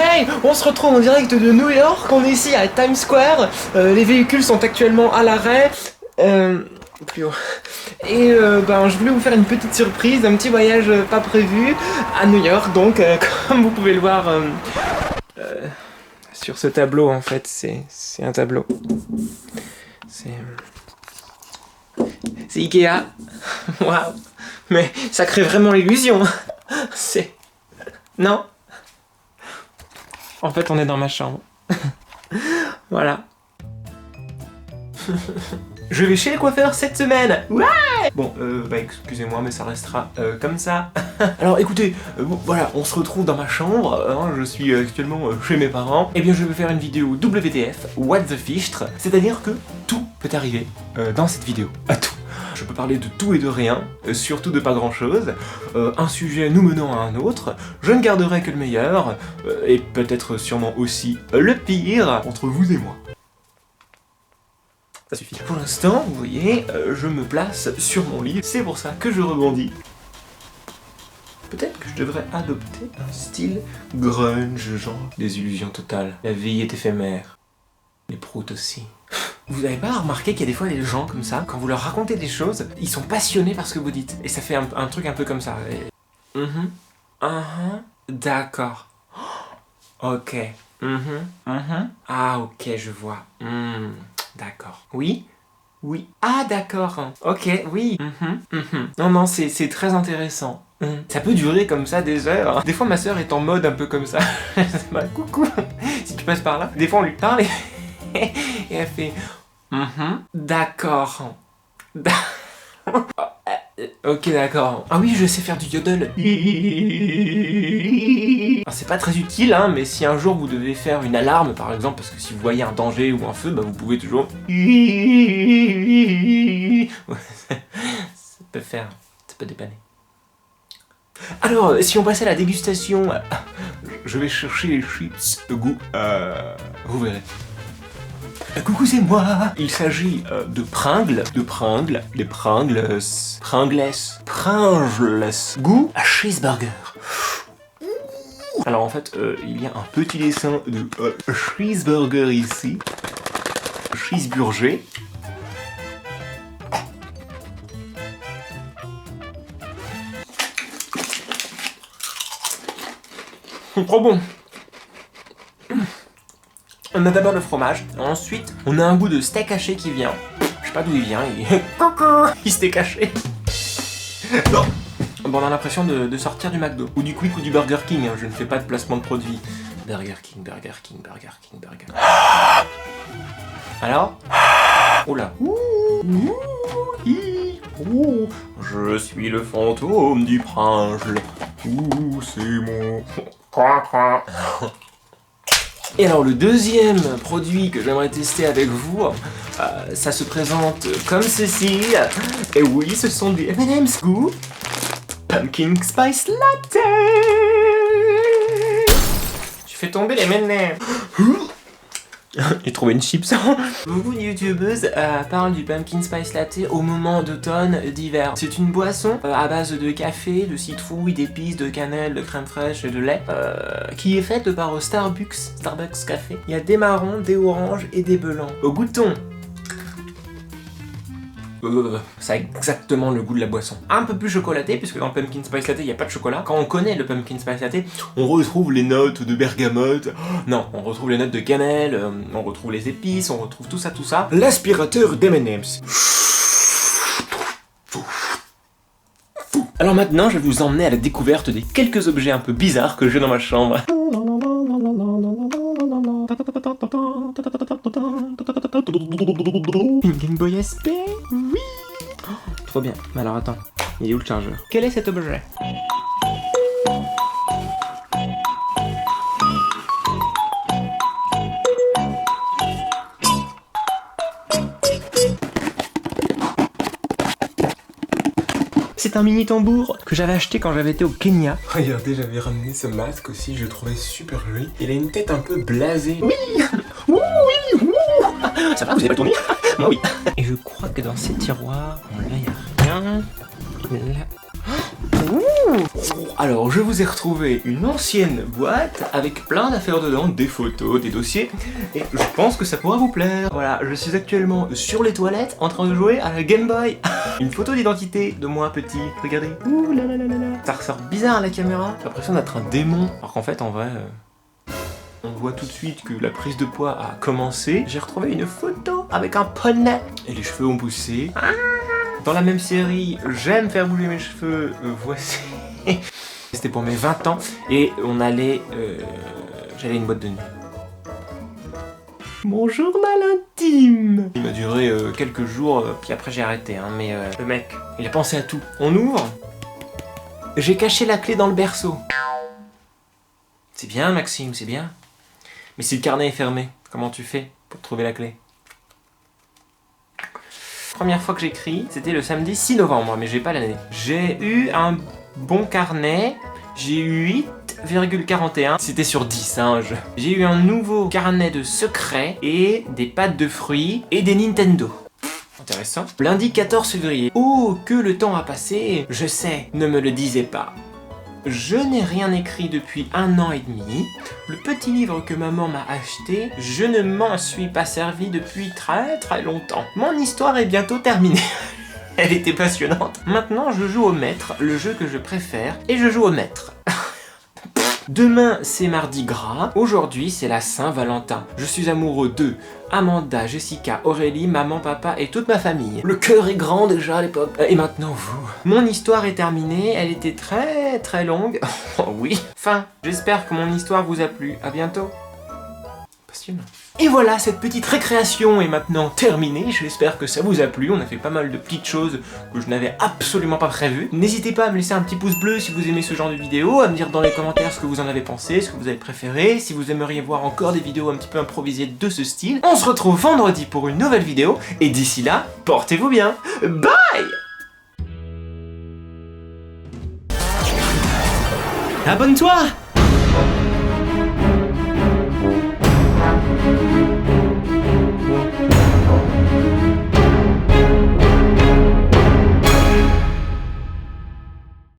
Hey, on se retrouve en direct de New York, on est ici à Times Square, les véhicules sont actuellement à l'arrêt, plus haut. Et je voulais vous faire une petite surprise, un petit voyage pas prévu à New York, donc comme vous pouvez le voir sur ce tableau en fait, c'est un tableau. C'est Ikea, waouh, mais ça crée vraiment l'illusion, c'est... Non. En fait, on est dans ma chambre. Voilà. Je vais chez le coiffeur cette semaine. Ouais. Bon, excusez-moi, mais ça restera comme ça. Alors, écoutez, voilà, on se retrouve dans ma chambre. Hein, je suis actuellement chez mes parents. Eh bien, je vais faire une vidéo WTF, What the Fichtre. C'est-à-dire que tout peut arriver dans cette vidéo. À tout. Je peux parler de tout et de rien, surtout de pas grand-chose, un sujet nous menant à un autre, je ne garderai que le meilleur, et peut-être sûrement aussi le pire, entre vous et moi. Ça suffit. Pour l'instant, vous voyez, je me place sur mon lit, c'est pour ça que je rebondis. Peut-être que je devrais adopter un style grunge, genre des illusions totales. La vie est éphémère. Les proutes aussi. Vous avez pas remarqué qu'il y a des fois des gens comme ça, quand vous leur racontez des choses, ils sont passionnés par ce que vous dites. Et ça fait un truc un peu comme ça. D'accord. Ok. Ah ok, je vois. D'accord. Oui. Oui. Ah d'accord. Ok, oui. Non, c'est très intéressant. Ça peut durer comme ça des heures. Des fois ma sœur est en mode un peu comme ça. Bah, coucou. Si tu passes par là. Des fois on lui parle et elle fait... D'accord. Ok, d'accord. Ah oui, je sais faire du yodel. Alors, c'est pas très utile, hein, mais si un jour vous devez faire une alarme, par exemple, parce que si vous voyez un danger ou un feu, bah vous pouvez toujours... Ça peut dépanner. Alors, si on passait à la dégustation, je vais chercher les chips de goût, vous verrez. Coucou, c'est moi. Il s'agit de Pringles, goût à cheeseburger. Alors en fait, il y a un petit dessin de cheeseburger ici, cheeseburger. C'est trop bon. On a d'abord le fromage, ensuite on a un goût de steak haché qui vient. Je sais pas d'où il vient, il steak haché. Non. Bon, on a l'impression de sortir du McDo, ou du Quick ou du Burger King, hein. Je ne fais pas de placement de produit. Burger King. Alors? Oula. Je suis le fantôme du Pringle. C'est mon... Et alors le deuxième produit que j'aimerais tester avec vous, ça se présente comme ceci. Et oui, ce sont des M&M's goût Pumpkin Spice Latte. Tu fais tomber les M&M's. J'ai trouvé une chips. Beaucoup de youtubeuses parlent du Pumpkin Spice Latte au moment d'automne, d'hiver. C'est une boisson à base de café, de citrouille, d'épices, de cannelle, de crème fraîche et de lait, qui est faite par Starbucks Café. Il y a des marrons, des oranges et des blancs. Goûtons. Ça a exactement le goût de la boisson. Un peu plus chocolaté, puisque dans le Pumpkin Spice Latte, il n'y a pas de chocolat. Quand on connaît le Pumpkin Spice Latte, on retrouve les notes de bergamote. Non, on retrouve les notes de cannelle, on retrouve les épices, on retrouve tout ça. L'aspirateur d'M&M's. Alors maintenant, je vais vous emmener à la découverte des quelques objets un peu bizarres que j'ai dans ma chambre. Une Game Boy SP? Oui. Trop bien. Mais alors attends, il est où le chargeur? Quel est cet objet? C'est un mini tambour que j'avais acheté quand j'avais été au Kenya. Regardez, j'avais ramené ce masque aussi, je le trouvais super joli. Il a une tête un peu blasée. Oui. Ça va, vous avez pas tourné? Moi oui. Et je crois que dans ces tiroirs, là y a rien. Là... Alors, je vous ai retrouvé une ancienne boîte avec plein d'affaires dedans, des photos, des dossiers, et je pense que ça pourra vous plaire. Voilà, je suis actuellement sur les toilettes en train de jouer à la Game Boy. Une photo d'identité de moi petit, regardez. Ouh là là là là là. Ça ressort bizarre à la caméra, j'ai l'impression d'être un démon. Alors qu'en fait, en vrai... on voit tout de suite que la prise de poids a commencé. J'ai retrouvé une photo avec un poney. Et les cheveux ont poussé. Dans la même série, j'aime faire bouger mes cheveux. Voici. C'était pour mes 20 ans. Et on allait... j'allais à une boîte de nuit. Mon journal intime. Il m'a duré quelques jours, puis après j'ai arrêté. Hein, mais le mec, il a pensé à tout. On ouvre. J'ai caché la clé dans le berceau. C'est bien, Maxime, c'est bien. Mais si le carnet est fermé, comment tu fais pour trouver la clé? Première fois que j'écris, c'était le samedi 6 novembre, mais j'ai pas l'année. J'ai eu un bon carnet, j'ai eu 8,41. C'était sur 10, hein. J'ai eu un nouveau carnet de secrets et des pâtes de fruits et des Nintendo. Intéressant. Lundi 14 février. Oh, que le temps a passé. Je sais, ne me le disez pas. Je n'ai rien écrit depuis 1 an et demi. Le petit livre que maman m'a acheté, je ne m'en suis pas servi depuis très très longtemps. Mon histoire est bientôt terminée. Elle était passionnante. Maintenant, je joue au maître, le jeu que je préfère, et je joue au maître. Demain, c'est mardi gras. Aujourd'hui, c'est la Saint-Valentin. Je suis amoureux de Amanda, Jessica, Aurélie, maman, papa et toute ma famille. Le cœur est grand déjà à l'époque. Et maintenant, vous. Mon histoire est terminée. Elle était très très longue. Oh oui. Fin. J'espère que mon histoire vous a plu. À bientôt. Passionnant. Et voilà, cette petite récréation est maintenant terminée. J'espère que ça vous a plu. On a fait pas mal de petites choses que je n'avais absolument pas prévues. N'hésitez pas à me laisser un petit pouce bleu si vous aimez ce genre de vidéo, à me dire dans les commentaires ce que vous en avez pensé, ce que vous avez préféré, si vous aimeriez voir encore des vidéos un petit peu improvisées de ce style. On se retrouve vendredi pour une nouvelle vidéo, et d'ici là, portez-vous bien. Bye! Abonne-toi!